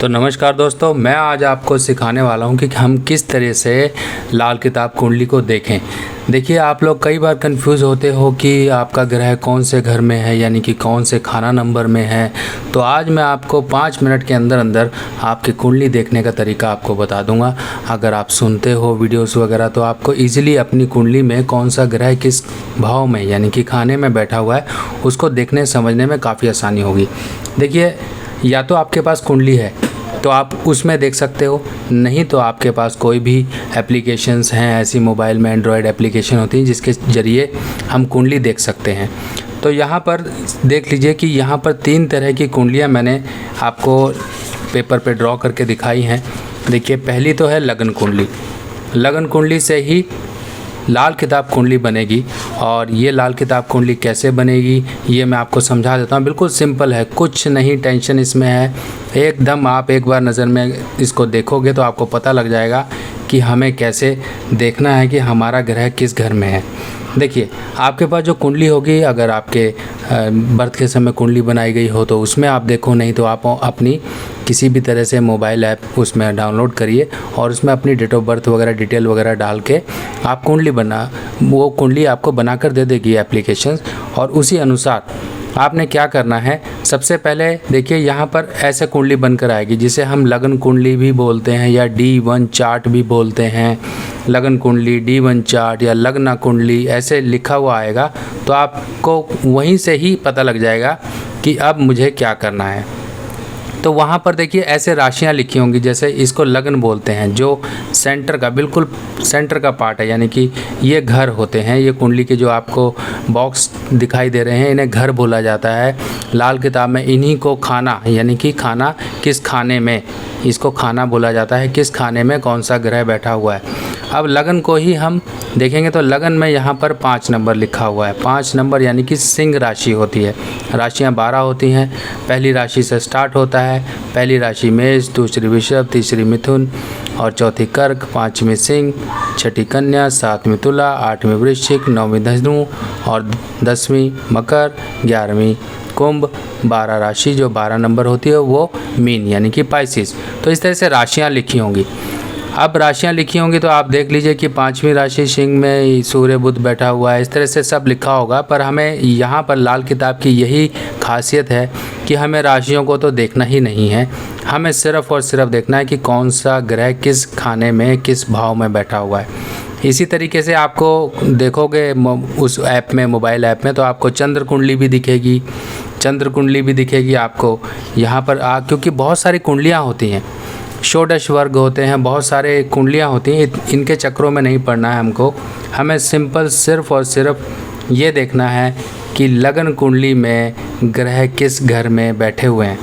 तो नमस्कार दोस्तों, मैं आज आपको सिखाने वाला हूं कि हम किस तरह से लाल किताब कुंडली को देखें। देखिए, आप लोग कई बार कंफ्यूज होते हो कि आपका ग्रह कौन से घर में है, यानी कि कौन से खाना नंबर में है। तो आज मैं आपको 5 मिनट के अंदर अंदर आपकी कुंडली देखने का तरीका आपको बता दूंगा। अगर आप सुनते हो वीडियोस वगैरह तो आपको ईजिली अपनी कुंडली में कौन सा ग्रह किस भाव में यानी कि खाने में बैठा हुआ है उसको देखने समझने में काफ़ी आसानी होगी। देखिए, या तो आपके पास कुंडली है तो आप उसमें देख सकते हो, नहीं तो आपके पास कोई भी एप्लीकेशंस हैं, ऐसी मोबाइल में एंड्रॉयड एप्लीकेशन होती हैं जिसके ज़रिए हम कुंडली देख सकते हैं। तो यहाँ पर देख लीजिए कि यहाँ पर 3 तरह की कुंडलियाँ मैंने आपको पेपर पे ड्रॉ करके दिखाई हैं। देखिए, पहली तो है लगन कुंडली। लगन कुंडली से ही लाल किताब कुंडली बनेगी। और ये लाल किताब कुंडली कैसे बनेगी ये मैं आपको समझा देता हूँ। बिल्कुल सिंपल है, कुछ नहीं टेंशन इसमें है। एकदम आप एक बार नज़र में इसको देखोगे तो आपको पता लग जाएगा कि हमें कैसे देखना है कि हमारा ग्रह किस घर में है। देखिए, आपके पास जो कुंडली होगी, अगर आपके बर्थ के समय कुंडली बनाई गई हो तो उसमें आप देखो, नहीं तो आप अपनी किसी भी तरह से मोबाइल ऐप उसमें डाउनलोड करिए और उसमें अपनी डेट ऑफ बर्थ वगैरह डिटेल वगैरह डाल के आप वो कुंडली आपको बनाकर दे देगी एप्लीकेशन। और उसी अनुसार आपने क्या करना है, सबसे पहले देखिए यहाँ पर ऐसे कुंडली बनकर आएगी जिसे हम लगन कुंडली भी बोलते हैं या D1 चार्ट भी बोलते हैं। लगन कुंडली, D1 चार्ट या लग्न कुंडली ऐसे लिखा हुआ आएगा तो आपको वहीं से ही पता लग जाएगा कि अब मुझे क्या करना है। तो वहाँ पर देखिए ऐसे राशियाँ लिखी होंगी, जैसे इसको लगन बोलते हैं, जो सेंटर का बिल्कुल सेंटर का पार्ट है, यानी कि ये घर होते हैं। ये कुंडली के जो आपको बॉक्स दिखाई दे रहे हैं इन्हें घर बोला जाता है। लाल किताब में इन्हीं को खाना, यानी कि खाना किस खाने में, इसको खाना बोला जाता है, किस खाने में कौन सा ग्रह बैठा हुआ है। अब लगन को ही हम देखेंगे तो लगन में यहाँ पर 5 नंबर लिखा हुआ है। 5 नंबर यानी कि सिंह राशि होती है। राशियाँ 12 होती हैं। पहली राशि से स्टार्ट होता है। पहली राशि मेष, दूसरी वृषभ, तीसरी मिथुन और चौथी कर्क, 5वीं सिंह, 6ठी कन्या, 7वीं तुला, 8वीं वृश्चिक, 9वीं धनु और 10वीं मकर, 11वीं कुंभ। 12 राशि जो 12 नंबर होती है वो मीन यानी कि पाइसिस। तो इस तरह से राशियाँ लिखी होंगी। अब राशियाँ लिखी होंगी तो आप देख लीजिए कि 5वीं राशि सिंह में सूर्य बुध बैठा हुआ है। इस तरह से सब लिखा होगा। पर हमें यहाँ पर लाल किताब की यही खासियत है कि हमें राशियों को तो देखना ही नहीं है, हमें सिर्फ़ और सिर्फ देखना है कि कौन सा ग्रह किस खाने में किस भाव में बैठा हुआ है। इसी तरीके से आपको देखोगे उस ऐप में, मोबाइल ऐप में, तो आपको चंद्र कुंडली भी दिखेगी। चंद्र कुंडली भी दिखेगी आपको यहाँ पर क्योंकि बहुत सारी कुंडलियाँ होती हैं, षोडश वर्ग होते हैं, बहुत सारे कुंडलियाँ होती हैं। इनके चक्रों में नहीं पड़ना है हमको। हमें सिंपल सिर्फ़ और सिर्फ ये देखना है कि लगन कुंडली में ग्रह किस घर में बैठे हुए हैं।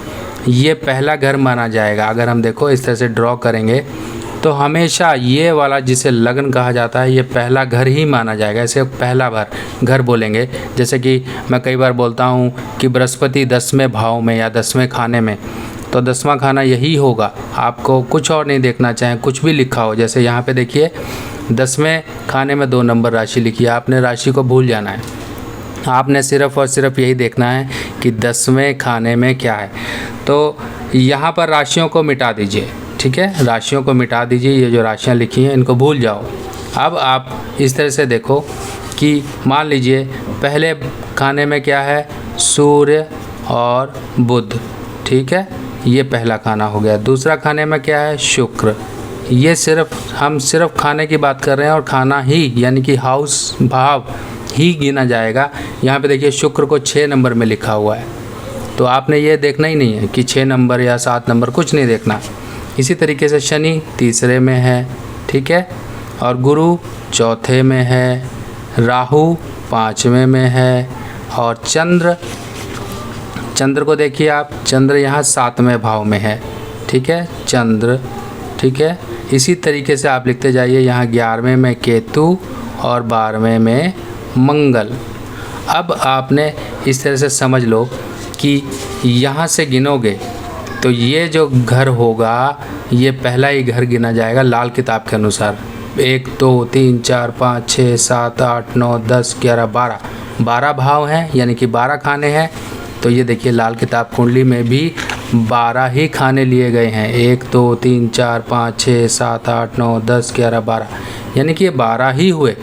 ये पहला घर माना जाएगा। अगर हम देखो इस तरह से ड्रॉ करेंगे तो हमेशा ये वाला जिसे लगन कहा जाता है ये पहला घर ही माना जाएगा। इसे पहला घर बोलेंगे। जैसे कि मैं कई बार बोलता हूँ कि बृहस्पति 10वें भाव में या 10वें खाने में, तो 10वां खाना यही होगा। आपको कुछ और नहीं देखना, चाहे कुछ भी लिखा हो। जैसे यहाँ पे देखिए 10वें खाने में 2 नंबर राशि लिखी है। आपने राशि को भूल जाना है, आपने सिर्फ़ और सिर्फ यही देखना है कि 10वें खाने में क्या है। तो यहाँ पर राशियों को मिटा दीजिए, ठीक है, राशियों को मिटा दीजिए। ये जो राशियाँ लिखी हैं इनको भूल जाओ। अब आप इस तरह से देखो कि मान लीजिए पहले खाने में क्या है, सूर्य और बुध, ठीक है, ये पहला खाना हो गया। दूसरा खाने में क्या है, शुक्र। ये हम सिर्फ खाने की बात कर रहे हैं और खाना ही यानी कि हाउस भाव ही गिना जाएगा। यहाँ पे देखिए शुक्र को 6 नंबर में लिखा हुआ है। तो आपने ये देखना ही नहीं है कि 6 नंबर या 7 नंबर, कुछ नहीं देखना। इसी तरीके से शनि 3रे में है, ठीक है, और गुरु 4थे में है, राहु 5वें में है और चंद्र को देखिए आप, चंद्र यहाँ 7वें भाव में है, ठीक है, चंद्र, ठीक है। इसी तरीके से आप लिखते जाइए। यहाँ 11वें में केतु और 12वें में मंगल। अब आपने इस तरह से समझ लो कि यहाँ से गिनोगे तो ये जो घर होगा ये पहला ही घर गिना जाएगा लाल किताब के अनुसार। 1 2 3 4 5 6 7 8 9 10 11 12 भाव हैं, यानी कि 12 खाने हैं। तो ये देखिए लाल किताब कुंडली में भी 12 ही खाने लिए गए हैं। 1 2 3 4 5 6 7 8 9 10 11 12, यानी कि ये 12 ही हुए।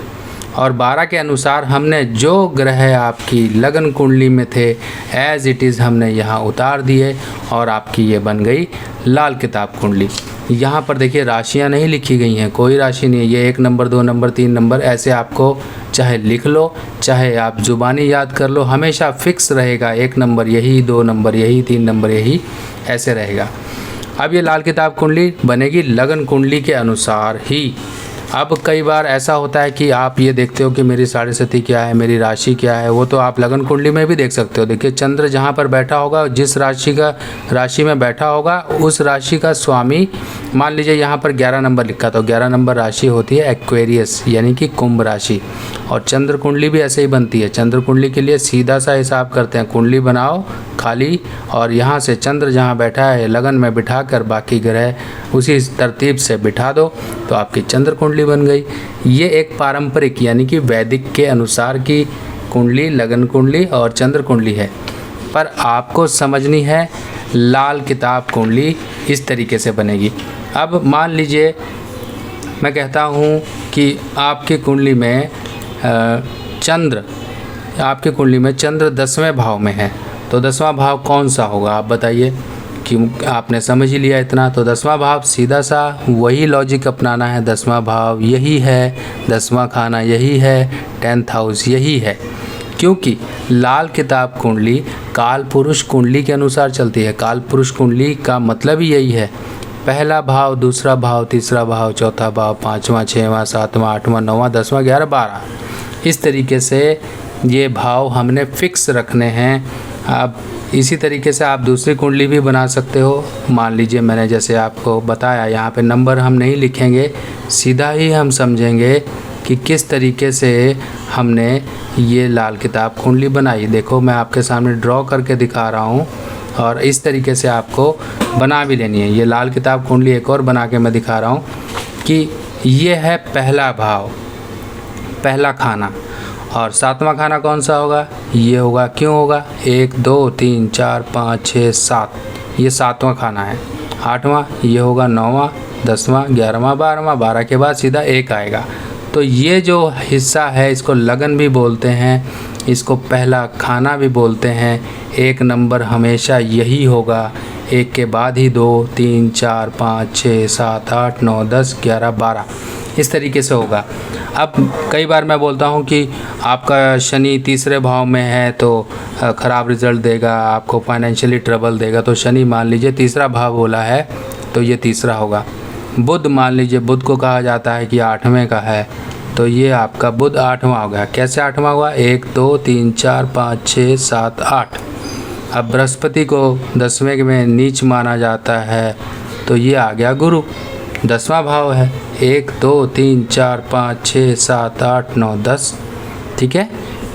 और 12 के अनुसार हमने जो ग्रह आपकी लगन कुंडली में थे एज़ इट इज़ हमने यहाँ उतार दिए और आपकी ये बन गई लाल किताब कुंडली। यहाँ पर देखिए राशियाँ नहीं लिखी गई हैं, कोई राशि नहीं है। ये 1 नंबर 2 नंबर 3 नंबर ऐसे आपको चाहे लिख लो चाहे आप ज़ुबानी याद कर लो, हमेशा फिक्स रहेगा 1 नंबर यही, 2 नंबर यही, 3 नंबर यही, ऐसे रहेगा। अब ये लाल किताब कुंडली बनेगी लगन कुंडली के अनुसार ही। अब कई बार ऐसा होता है कि आप ये देखते हो कि मेरी साढ़े सती क्या है, मेरी राशि क्या है, वो तो आप लगन कुंडली में भी देख सकते हो। देखिए चंद्र जहाँ पर बैठा होगा, जिस राशि में बैठा होगा उस राशि का स्वामी, मान लीजिए यहाँ पर 11 नंबर लिखा, तो 11 नंबर राशि होती है एक्वेरियस यानी कि कुंभ राशि। और चंद्र कुंडली भी ऐसे ही बनती है। चंद्र कुंडली के लिए सीधा सा हिसाब करते हैं, कुंडली बनाओ खाली और यहाँ से चंद्र जहाँ बैठा है लगन में बिठा कर बाकी ग्रह उसी तरतीब से बिठा दो तो आपकी चंद्र कुंडली बन गई। ये एक पारंपरिक यानी कि वैदिक के अनुसार की कुंडली लगन कुंडली और चंद्र कुंडली है। पर आपको समझनी है लाल किताब कुंडली इस तरीके से बनेगी। अब मान लीजिए मैं कहता हूँ कि आपकी कुंडली में चंद्र 10वें भाव में है, तो 10वां भाव कौन सा होगा आप बताइए। कि आपने समझ ही लिया इतना, तो 10वां भाव सीधा सा वही लॉजिक अपनाना है। 10वां भाव यही है, 10वां खाना यही है, 10th हाउस यही है। क्योंकि लाल किताब कुंडली काल पुरुष कुंडली के अनुसार चलती है। काल पुरुष कुंडली का मतलब ही यही है, पहला भाव, दूसरा भाव, तीसरा भाव, चौथा भाव, 5वां, 6वां, 7वां, 8वां, 9वां, 10वां, 11, 12, इस तरीके से ये भाव हमने फिक्स रखने हैं। अब इसी तरीके से आप दूसरी कुंडली भी बना सकते हो। मान लीजिए मैंने जैसे आपको बताया, यहाँ पे नंबर हम नहीं लिखेंगे, सीधा ही हम समझेंगे कि किस तरीके से हमने ये लाल किताब कुंडली बनाई। देखो मैं आपके सामने ड्रॉ करके दिखा रहा हूँ और इस तरीके से आपको बना भी लेनी है। ये लाल किताब कुंडली एक और बना के मैं दिखा रहा हूँ कि ये है पहला भाव, पहला खाना। और 7वां खाना कौन सा होगा, ये होगा। क्यों होगा, 1 2 3 4 5 6 7, ये 7वां खाना है। 8वां ये होगा, 9वां, 10वां, 11वां, 12वां, 12 के बाद सीधा 1 आएगा। तो ये जो हिस्सा है इसको लगन भी बोलते हैं, इसको पहला खाना भी बोलते हैं। 1 नंबर हमेशा यही होगा, 1 के बाद ही 2 3 4 5 6 7 8 9 10 11 12, इस तरीके से होगा। अब कई बार मैं बोलता हूँ कि आपका शनि तीसरे भाव में है तो ख़राब रिज़ल्ट देगा, आपको फाइनेंशियली ट्रबल देगा। तो शनि मान लीजिए तीसरा भाव बोला है तो ये तीसरा होगा। बुध मान लीजिए, बुध को कहा जाता है कि 8वें का है, तो ये आपका बुध 8वां हो गया। कैसे 8वां हुआ, 1 2 3 4 5 6 7 8। अब बृहस्पति को 10वें में नीच माना जाता है तो ये आ गया गुरु, 10वां भाव है। 1 2 3 4 5 6 7 8 9 10, ठीक है।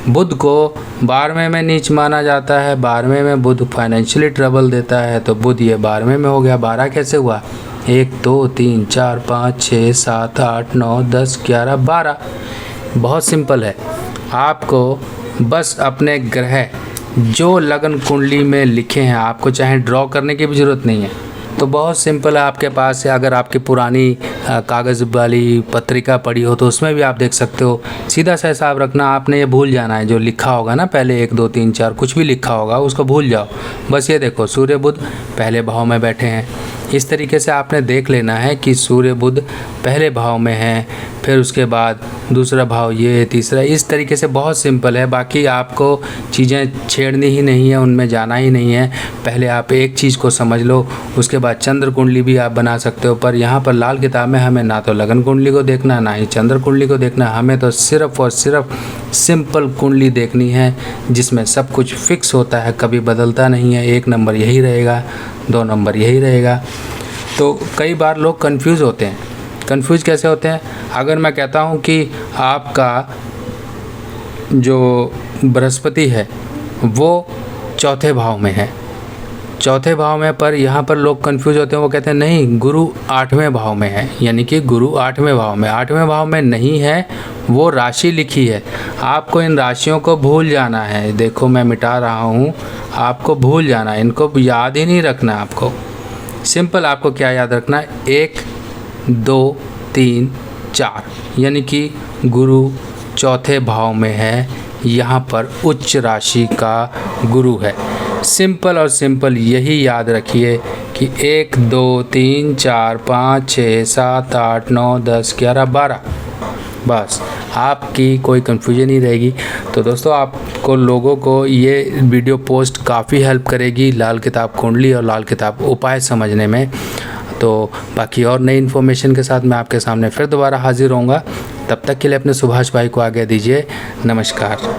बुध को 12वें में नीच माना जाता है, 12वें में बुध फाइनेंशियली ट्रबल देता है, तो बुध ये 12वें में हो गया। 12 कैसे हुआ, 1 2 3 4 5 6 7 8 9 10 11 12। बहुत सिंपल है, आपको बस अपने ग्रह जो लगन कुंडली में लिखे हैं, आपको चाहे ड्रॉ करने की भी ज़रूरत नहीं है। तो बहुत सिंपल है, आपके पास है, अगर आपकी पुरानी कागज़ वाली पत्रिका पड़ी हो तो उसमें भी आप देख सकते हो। सीधा सा हिसाब रखना, आपने ये भूल जाना है जो लिखा होगा ना पहले 1 2 3 4 कुछ भी लिखा होगा उसको भूल जाओ। बस ये देखो सूर्य बुध पहले भाव में बैठे हैं, इस तरीके से आपने देख लेना है कि सूर्य बुध पहले भाव में है, फिर उसके बाद दूसरा भाव ये, तीसरा, इस तरीके से। बहुत सिंपल है, बाकी आपको चीज़ें छेड़नी ही नहीं है, उनमें जाना ही नहीं है। पहले आप एक चीज़ को समझ लो, उसके बाद चंद्र कुंडली भी आप बना सकते हो। पर यहाँ पर लाल किताब में हमें ना तो लगन कुंडली को देखना ना ही चंद्र कुंडली को देखना, हमें तो सिर्फ़ और सिर्फ सिंपल कुंडली देखनी है जिसमें सब कुछ फिक्स होता है, कभी बदलता नहीं है। 1 नंबर यही रहेगा, 2 नंबर यही रहेगा। तो कई बार लोग कंफ्यूज होते हैं। कंफ्यूज कैसे होते हैं, अगर मैं कहता हूँ कि आपका जो बृहस्पति है वो 4थे भाव में है, चौथे भाव में, पर यहाँ पर लोग कंफ्यूज होते हैं, वो कहते हैं नहीं गुरु 8वें भाव में है, यानी कि गुरु 8वें भाव में। 8वें भाव में नहीं है, वो राशि लिखी है। आपको इन राशियों को भूल जाना है। देखो मैं मिटा रहा हूँ, आपको भूल जाना है, इनको याद ही नहीं रखना है आपको। सिंपल आपको क्या याद रखना है, 1 2 3 4, यानी कि गुरु चौथे भाव में है, यहाँ पर उच्च राशि का गुरु है। सिंपल और सिंपल यही याद रखिए कि 1 2 3 4 5 6 7 8 9 10 11 12, बस आपकी कोई कन्फ्यूजन नहीं रहेगी। तो दोस्तों आपको लोगों को ये वीडियो पोस्ट काफ़ी हेल्प करेगी लाल किताब कुंडली और लाल किताब उपाय समझने में। तो बाकी और नई इन्फॉर्मेशन के साथ मैं आपके सामने फिर दोबारा हाजिर होऊंगा। तब तक के लिए अपने सुभाष भाई को आज्ञा दीजिए। नमस्कार।